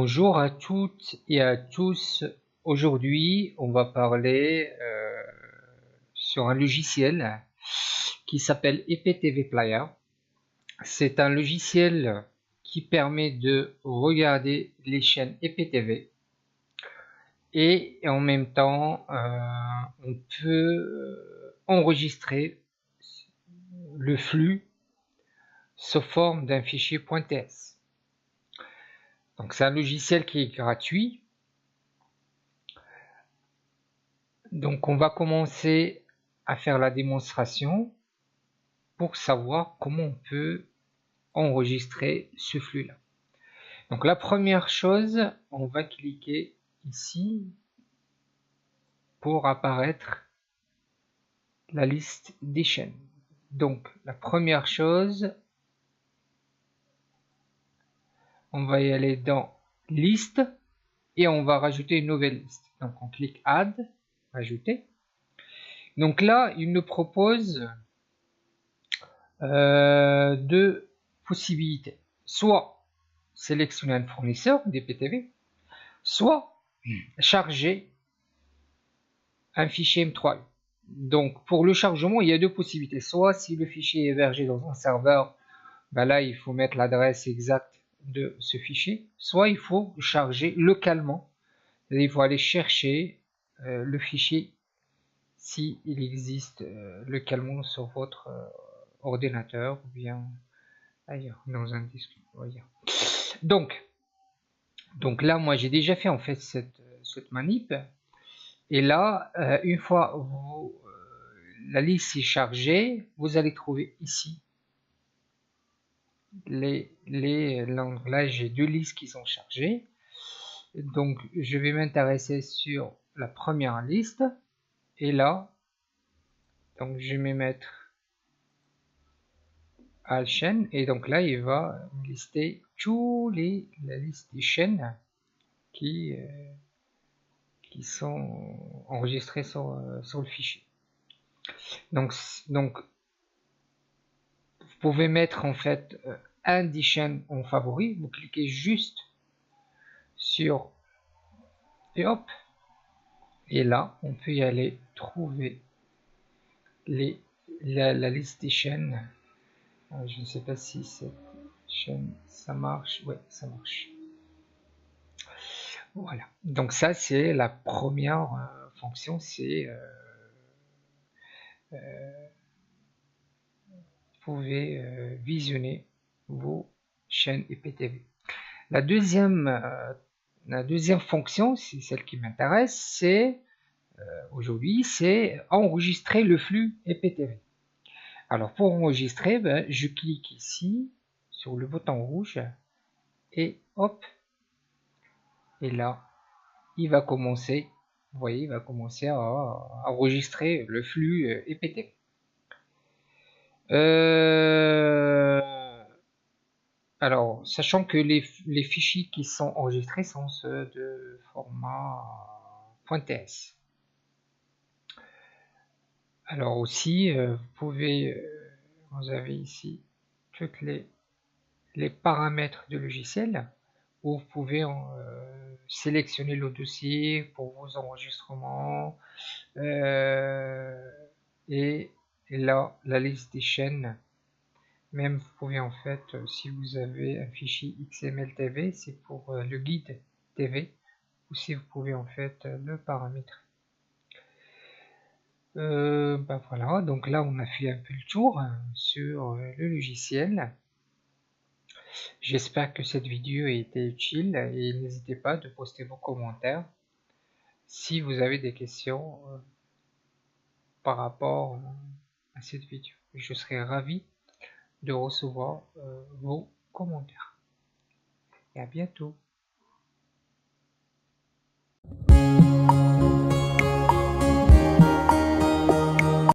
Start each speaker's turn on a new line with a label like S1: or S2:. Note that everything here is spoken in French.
S1: Bonjour à toutes et à tous. Aujourd'hui, on va parler sur un logiciel qui s'appelle IPTV Player. C'est un logiciel qui permet de regarder les chaînes IPTV et en même temps, on peut enregistrer le flux sous forme d'un fichier .ts. Donc c'est un logiciel qui est gratuit. Donc on va commencer à faire la démonstration pour savoir comment on peut enregistrer ce flux là. Donc la première chose, on va cliquer ici pour apparaître la liste des chaînes. Donc la première chose, on va y aller dans liste et on va rajouter une nouvelle liste. Donc on clique add, ajouter. Donc là, il nous propose deux possibilités. Soit sélectionner un fournisseur d'IPTV, soit charger un fichier M3. Donc pour le chargement, il y a deux possibilités. Soit si le fichier est hébergé dans un serveur, ben là il faut mettre l'adresse exacte de ce fichier. Soit il faut charger localement. Il faut aller chercher le fichier si il existe localement sur votre ordinateur ou bien ailleurs dans un disque. Donc là moi j'ai déjà fait en fait cette manip et là une fois la liste est chargée, vous allez trouver ici là j'ai deux listes qui sont chargées. Donc je vais m'intéresser sur la première liste et là donc je vais mettre à la chaîne et donc là il va lister tous la liste des chaînes qui sont enregistrées sur le fichier. Donc vous pouvez mettre en fait un des chaînes en favori, vous cliquez juste sur et hop, et là on peut y aller trouver la liste des chaînes. Je ne sais pas si cette chaîne ça marche. Ouais, ça marche. Voilà. Donc ça c'est la première fonction, c'est vous pouvez visionner vos chaînes IPTV. La deuxième fonction, c'est celle qui m'intéresse, c'est aujourd'hui, c'est enregistrer le flux IPTV. Alors pour enregistrer, je clique ici sur le bouton rouge et hop, et là il va commencer, vous voyez, il va commencer à enregistrer le flux IPTV. Alors, sachant que les fichiers qui sont enregistrés sont ceux de format .ts. Alors aussi, vous avez ici toutes les paramètres du logiciel où vous pouvez sélectionner le dossier pour vos enregistrements et là la liste des chaînes. Même vous pouvez en fait, si vous avez un fichier XML TV, c'est pour le guide TV, ou si vous pouvez en fait le paramétrer. Voilà, donc là on a fait un peu le tour sur le logiciel. J'espère que cette vidéo a été utile et n'hésitez pas de poster vos commentaires si vous avez des questions par rapport à cette vidéo. Je serai ravi de recevoir vos commentaires. Et à bientôt.